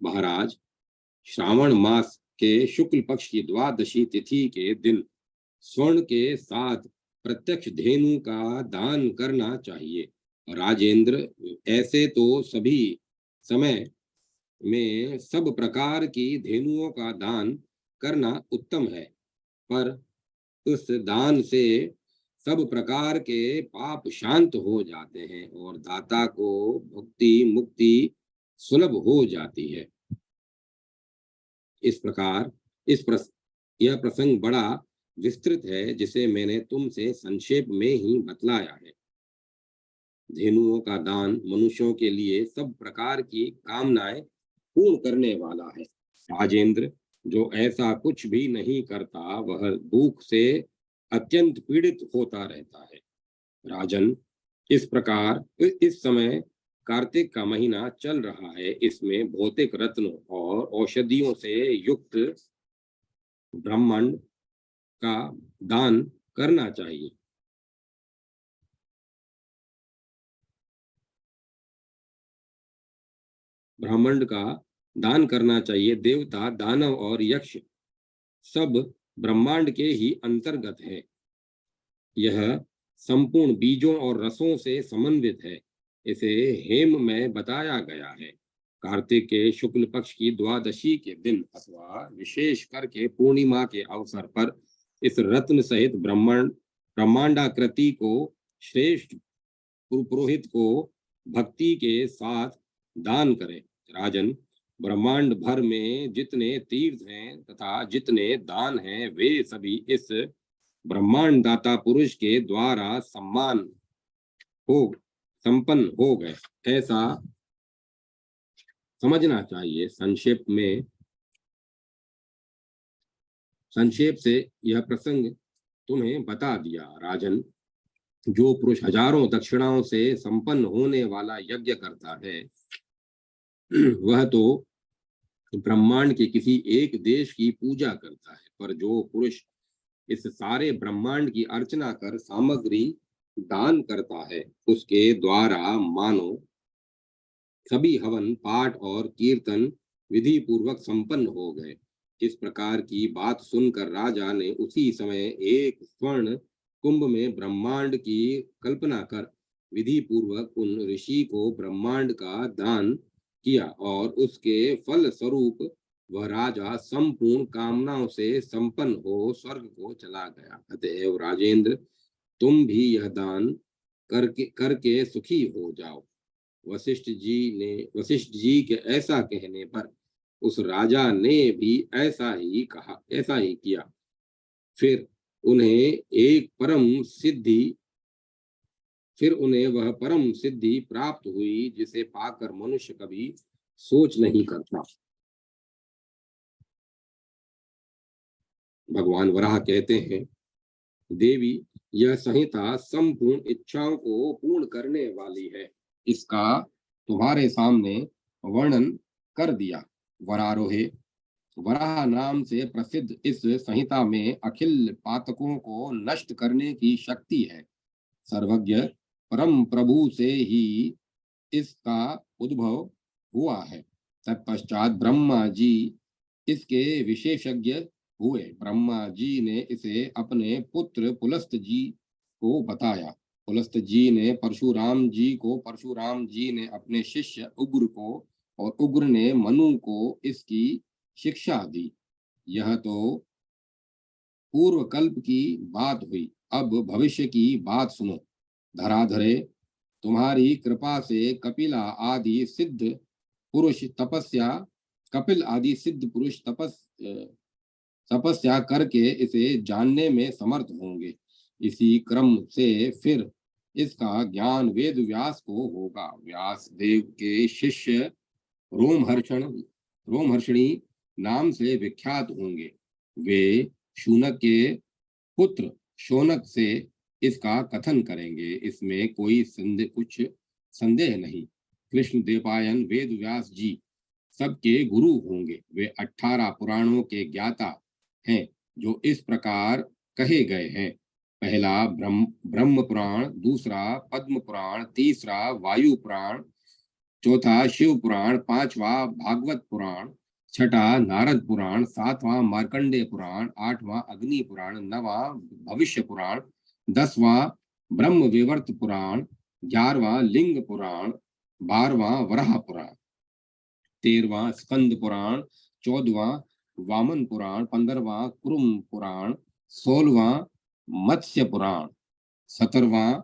महाराज, श्रावण मास के शुक्ल पक्ष की द्वादशी तिथि के दिन स्वर्ण के साथ प्रत्यक्ष धेनु का दान करना चाहिए। राजेंद्र, ऐसे तो सभी समय में सब प्रकार की धेनुओं का दान करना उत्तम है, पर उस दान से सब प्रकार के पाप शांत हो जाते हैं और दाता को भक्ति मुक्ति सुलभ हो जाती है। इस प्रकार यह प्रसंग बड़ा विस्तृत है, जिसे मैंने तुमसे संक्षेप में ही बतलाया है। धेनुओं का दान मनुष्यों के लिए सब प्रकार की कामनाएं पूर्ण करने वाला है। राजेंद्र, जो ऐसा कुछ भी नहीं करता वह भूख से अत्यंत पीड़ित होता रहता है। राजन, इस प्रकार इस समय कार्तिक का महीना चल रहा है। इसमें भौतिक रत्नों और औषधियों से युक्त ब्रह्मांड का दान करना चाहिए। ब्रह्मांड का दान करना चाहिए। देवता, दानव और यक्ष सब ब्रह्मांड के ही अंतर्गत है। यह संपूर्ण बीजों और रसों से समन्वित है। इसे हेम में बताया गया है। कार्तिक के शुक्ल पक्ष की द्वादशी के दिन अथवा विशेष करके पूर्णिमा के अवसर पर इस रत्न सहित ब्रह्मांडाकृति को श्रेष्ठ पुरोहित को भक्ति के साथ दान करें। राजन, ब्रह्मांड भर में जितने तीर्थ हैं तथा जितने दान हैं, वे सभी इस ब्रह्मांड दाता पुरुष के द्वारा हो संपन्न हो गए, ऐसा समझना चाहिए। संक्षेप से यह प्रसंग तुम्हें बता दिया। राजन, जो पुरुष हजारों दक्षिणाओं से संपन्न होने वाला यज्ञ करता है, वह तो ब्रह्मांड के किसी एक देश की पूजा करता है, पर जो पुरुष इस सारे ब्रह्मांड की अर्चना कर सामग्री दान करता है, उसके द्वारा मानो सभी हवन पाठ और कीर्तन विधि पूर्वक संपन्न हो गए। इस प्रकार की बात सुनकर राजा ने उसी समय एक स्वर्ण कुंभ में ब्रह्मांड की कल्पना कर विधि पूर्वक उन ऋषि को ब्रह्मांड का दान किया और उसके फल स्वरूप वह राजा संपूर्ण कामनाओं से संपन्न हो स्वर्ग को चला गया। अतएव राजेंद्र, तुम भी यह दान करके करके सुखी हो जाओ। वशिष्ठ जी के ऐसा कहने पर उस राजा ने भी ऐसा ही किया। फिर उन्हें वह परम सिद्धि प्राप्त हुई जिसे पाकर मनुष्य कभी सोच नहीं करता। भगवान वराह कहते हैं, देवी, यह संहिता संपूर्ण इच्छाओं को पूर्ण करने वाली है, इसका तुम्हारे सामने वर्णन कर दिया। वरारोहे, वराह नाम से प्रसिद्ध इस संहिता में अखिल पातकों को नष्ट करने की शक्ति है। सर्वज्ञ परम प्रभु से ही इसका उद्भव हुआ है। तत्पश्चात ब्रह्मा जी इसके विशेषज्ञ हुए। ब्रह्मा जी ने इसे अपने पुत्र पुलस्त जी को बताया। पुलस्त जी ने परशुराम जी को, परशुराम जी ने अपने शिष्य उग्र को और उग्र ने मनु को इसकी शिक्षा दी। यह तो पूर्व कल्प की बात हुई, अब भविष्य की बात सुनो। धराधरे, तुम्हारी कृपा से कपिल आदि सिद्ध पुरुष तपस्या करके इसे जानने में समर्थ होंगे। इसी क्रम से फिर इसका ज्ञान वेद व्यास को होगा। व्यास देव के शिष्य रोमहर्षणी नाम से विख्यात होंगे। वे शूनक के पुत्र शौनक से इसका कथन करेंगे, इसमें कुछ संदेह नहीं। कृष्ण देवपायन वेद व्यास जी सबके गुरु होंगे। वे 18 पुराणों के ज्ञाता हैं जो इस प्रकार कहे गए हैं। पहला ब्रह्म पुराण, दूसरा पद्म पुराण, तीसरा वायु पुराण, चौथा शिव पुराण, पांचवा भागवत पुराण, छठा नारद पुराण, सातवां मार्कंडेय पुराण, आठवां अग्नि पुराण, नवां भविष्य पुराण, 10वां ब्रह्म विवर्त पुराण, 11वां लिंग पुराण, 12वां वराह पुराण, 13वां स्कंद पुराण, 14वां वामन पुराण, 15वां कुरुम पुराण, 16वां मत्स्य पुराण, 17वां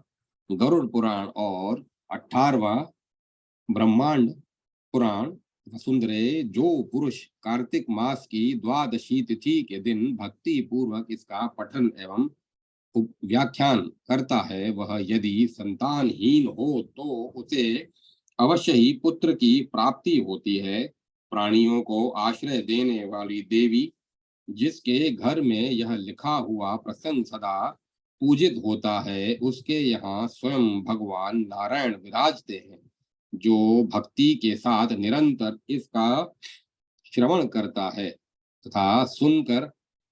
गरुड़ पुराण और 18वां ब्रह्मांड पुराण। वसुंधरे, जो पुरुष कार्तिक मास की द्वादशी तिथि के दिन भक्ति पूर्वक इसका पठन एवं व्याख्यान करता है, वह यदि संतानहीन हो तो उसे अवश्य ही पुत्र की प्राप्ति होती है। प्राणियों को आश्रय देने वाली देवी, जिसके घर में यह लिखा हुआ प्रसंग सदा पूजित होता है, उसके यहाँ स्वयं भगवान नारायण विराजते हैं। जो भक्ति के साथ निरंतर इसका श्रवण करता है तथा सुनकर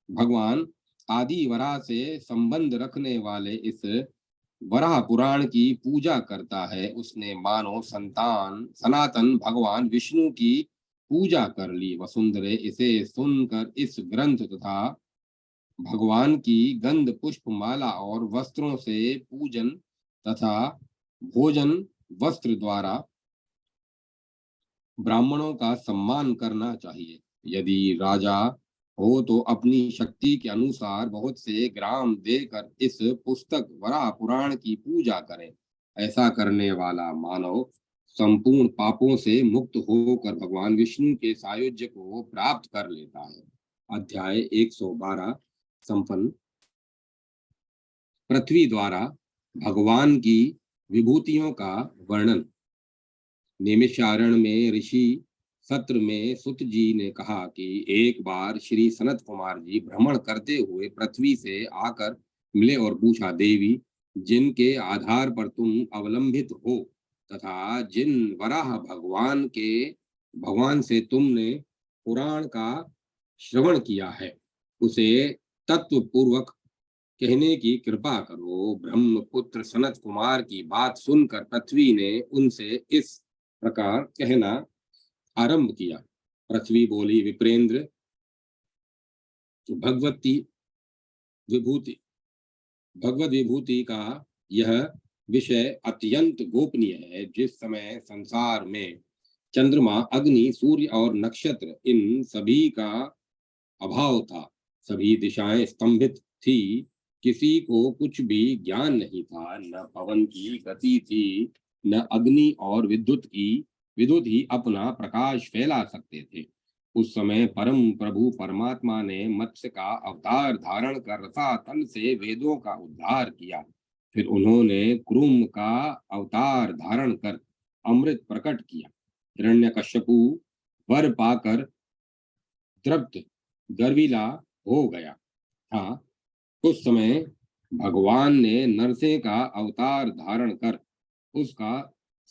भगवान आदि वराह से संबंध रखने वाले इस वराह पुराण की पूजा करता है, उसने मानो सनातन भगवान विष्णु की पूजा कर ली। वसुंधरे, इसे सुनकर इस ग्रंथ तथा भगवान की गंध पुष्प माला और वस्त्रों से पूजन तथा भोजन वस्त्र द्वारा ब्राह्मणों का सम्मान करना चाहिए। यदि राजा हो तो अपनी शक्ति के अनुसार बहुत से ग्राम देकर इस पुस्तक वराह पुराण की पूजा करें। ऐसा करने वाला मानव संपूर्ण पापों से मुक्त होकर भगवान विष्णु के सायुज्य को प्राप्त कर लेता है। अध्याय 112 संपन्न। पृथ्वी द्वारा भगवान की विभूतियों का वर्णन। नैमिषारण्य में ऋषि सत्र में सुत जी ने कहा कि एक बार श्री सनत कुमार जी भ्रमण करते हुए पृथ्वी से आकर मिले और पूछा, देवी, जिनके आधार पर तुम अवलंबित हो तथा जिन वराह भगवान से तुमने पुराण का श्रवण किया है, उसे तत्व पूर्वक कहने की कृपा करो। ब्रह्मपुत्र सनत कुमार की बात सुनकर पृथ्वी ने उनसे इस प्रकार कहना आरंभ किया। पृथ्वी बोली, विप्रेंद्र, भगवती विभूति भगवत विभूति का यह विषय अत्यंत गोपनीय है। जिस समय संसार में चंद्रमा, अग्नि, सूर्य और नक्षत्र, इन सभी का अभाव था, सभी दिशाएं स्तंभित थी, किसी को कुछ भी ज्ञान नहीं था, न पवन की गति थी, न अग्नि और विद्युत ही अपना प्रकाश फैला सकते थे। उस समय परम प्रभु परमात्मा ने मत्स्य का अवतार धारण कर रसातल से वेदों का उद्धार किया। फिर उन्होंने क्रूम का अवतार धारण कर अमृत प्रकट किया। हिरण्यकश्यपु वर पाकर तृप्त गर्विला हो गया था। उस समय भगवान ने नरसिंह का अवतार धारण कर उसका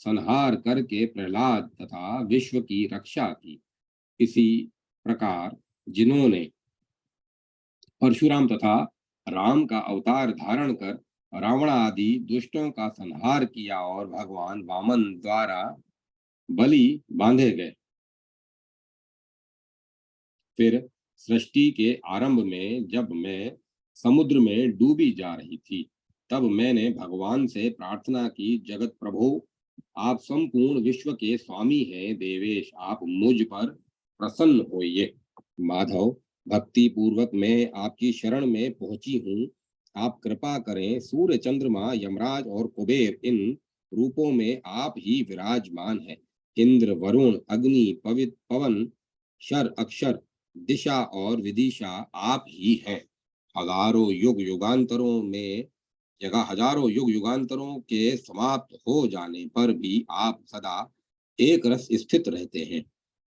संहार करके प्रहलाद तथा विश्व की रक्षा की। इसी प्रकार जिन्होंने परशुराम तथा राम का अवतार धारण कर रावण आदि दुष्टों का संहार किया और भगवान वामन द्वारा बलि बांधे गए। फिर सृष्टि के आरंभ में जब मैं समुद्र में डूबी जा रही थी, तब मैंने भगवान से प्रार्थना की, जगत प्रभु, आप संपूर्ण विश्व के स्वामी हैं, देवेश आप मुझ पर प्रसन्न होइए। माधव, भक्ति पूर्वक मैं आपकी शरण में पहुंची हूँ, आप कृपा करें। सूर्य, चंद्रमा, यमराज और कुबेर, इन रूपों में आप ही विराजमान हैं। इंद्र, वरुण, अग्नि, पवित्र पवन, शर, अक्षर, दिशा और विदिशा आप ही हैं। हजारों युग युगांतरों में जगह हजारों युग युगांतरों के समाप्त हो जाने पर भी आप सदा एक रस स्थित रहते हैं।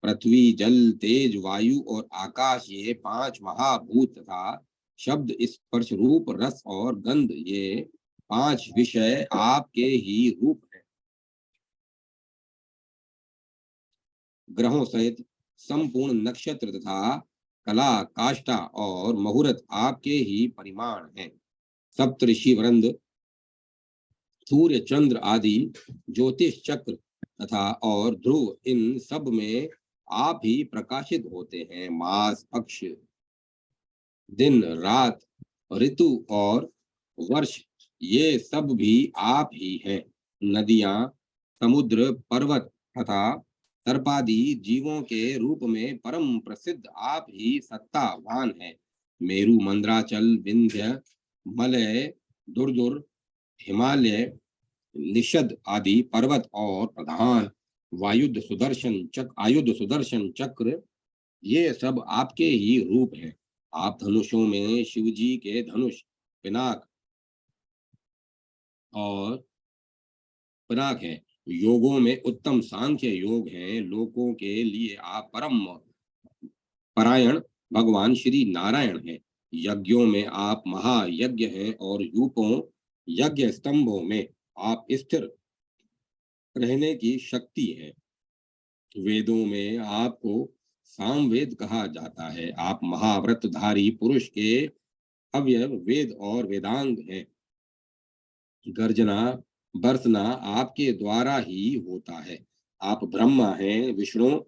पृथ्वी, जल, तेज, वायु और आकाश, ये पांच महाभूत तथा शब्द, स्पर्श, रूप, रस और गंध, ये पांच विषय आपके ही रूप हैं। ग्रहों सहित संपूर्ण नक्षत्र तथा कला, काष्ठा और मुहूर्त आपके ही परिमाण हैं। सप्तऋषि वृंद, सूर्य, चंद्र आदि, ज्योतिष चक्र तथा और ध्रुव, इन सब में आप ही प्रकाशित होते हैं। मास, पक्ष, दिन, रात, ऋतु और वर्ष, ये सब भी आप ही हैं। नदियां, समुद्र, पर्वत तथा सर्पादि जीवों के रूप में परम प्रसिद्ध आप ही सत्तावान हैं। मेरु, मंद्राचल, विंध्य, मलय, दुर्दुर, हिमालय, निषद आदि पर्वत और प्रधान आयुध सुदर्शन चक्र, ये सब आपके ही रूप हैं। आप धनुषों में शिव जी के धनुष, पिनाक और पिनाक है। योगों में उत्तम सांख्य योग है। लोकों के लिए आप परम परायण भगवान श्री नारायण हैं। यज्ञों में आप महायज्ञ हैं और यूपों यज्ञ स्तंभों में आप स्थिर रहने की शक्ति है। वेदों में आपको सामवेद कहा जाता है। आप महाव्रतधारी पुरुष के अवयव वेद और वेदांग हैं। गर्जना बरसना आपके द्वारा ही होता है। आप ब्रह्मा हैं। विष्णु,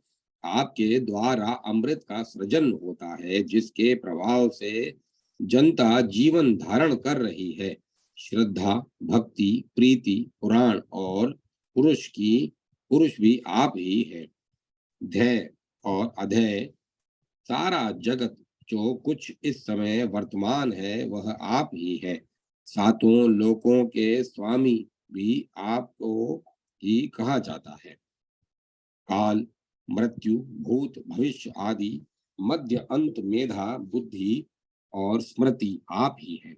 आपके द्वारा अमृत का सृजन होता है, जिसके प्रभाव से जनता जीवन धारण कर रही है। श्रद्धा, भक्ति, प्रीति, पुराण और पुरुष भी आप ही हैं। ध्येय और अध्यय, सारा जगत जो कुछ इस समय वर्तमान है, वह आप ही है। सातों लोकों के स्वामी भी आपको ही कहा जाता है। काल, मृत्यु, भूत, भविष्य आदि, मध्य, अंत, मेधा, बुद्धि और स्मृति आप ही हैं।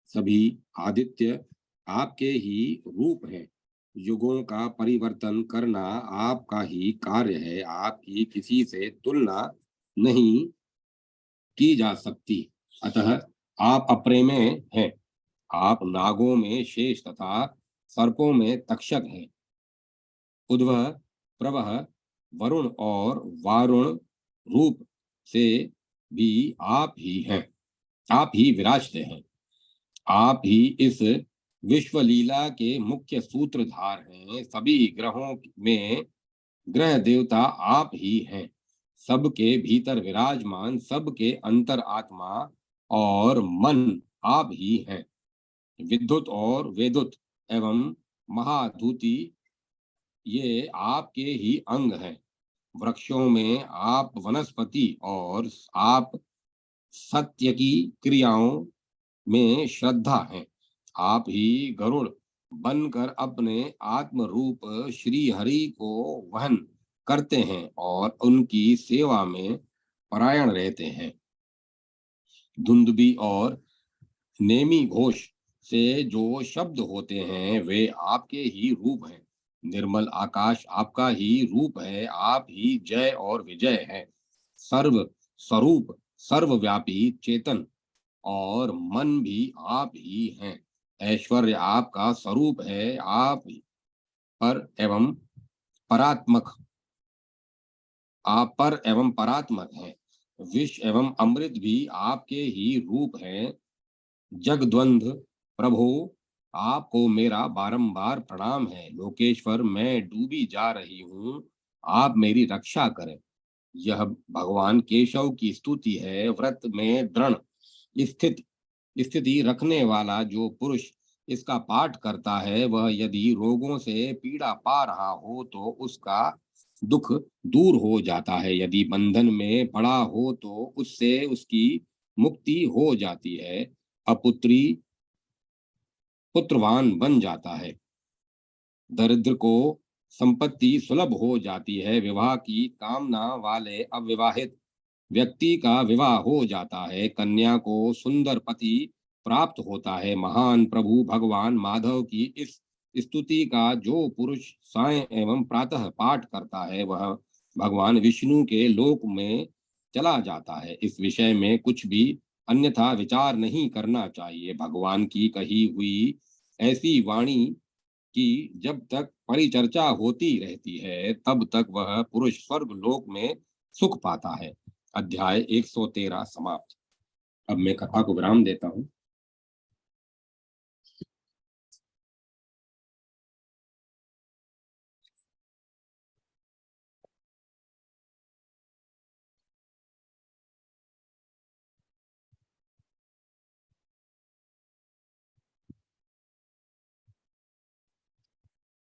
सभी आदित्य आपके ही रूप हैं। युगों का परिवर्तन करना आपका ही कार्य है। आपकी किसी से तुलना नहीं की जा सकती। अतः आप अप्रेमेय हैं। आप नागों में शेष तथा सर्पों में तक्षक हैं। उद्वह, प्रवह, वरुण और वारुण रूप से भी आप ही हैं। आप ही विराजते हैं। आप ही इस विश्व लीला के मुख्य सूत्रधार हैं। सभी ग्रहों में ग्रह देवता आप ही हैं। सबके भीतर विराजमान, सबके अंतर आत्मा और मन आप ही हैं। विद्युत और वेदुत एवं महाधूति ये आपके ही अंग हैं। वृक्षों में आप वनस्पति और आप सत्य की क्रियाओं में श्रद्धा हैं। आप ही गरुड़ बनकर अपने आत्म रूप श्री हरि को वहन करते हैं और उनकी सेवा में परायण रहते हैं। धुंदुबी और नेमी घोष से जो शब्द होते हैं वे आपके ही रूप हैं। निर्मल आकाश आपका ही रूप है। आप ही जय और विजय हैं। सर्व स्वरूप, सर्वव्यापी चेतन और मन भी आप ही हैं। ऐश्वर्य आपका स्वरूप है। आप पर एवं परात्मक आप पर एवं परात्मक हैं। विष एवं अमृत भी आपके ही रूप हैं। जगद्वंद्व प्रभु, आपको मेरा बारंबार प्रणाम है। लोकेश्वर, मैं डूबी जा रही हूँ, आप मेरी रक्षा करें। यह भगवान केशव की स्तुति है। व्रत में दृढ़ स्थित स्थिति रखने वाला जो पुरुष इसका पाठ करता है वह यदि रोगों से पीड़ा पा रहा हो तो उसका दुख दूर हो जाता है। यदि बंधन में पड़ा हो तो उससे उसकी मुक्ति हो जाती है। अपुत्री पुत्रवान बन जाता है। दरिद्र को संपत्ति सुलभ हो जाती है। विवाह की कामना वाले अविवाहित व्यक्ति का विवाह हो जाता है। कन्या को सुंदर पति प्राप्त होता है। महान प्रभु भगवान माधव की इस स्तुति का जो पुरुष सायं एवं प्रातः पाठ करता है वह भगवान विष्णु के लोक में चला जाता है। इस विषय में कुछ भी अन्यथा विचार नहीं करना चाहिए। भगवान की कही हुई ऐसी वाणी की जब तक परिचर्चा होती रहती है तब तक वह पुरुष स्वर्ग लोक में सुख पाता है। अध्याय 113 समाप्त। अब मैं कथा को विराम देता हूँ।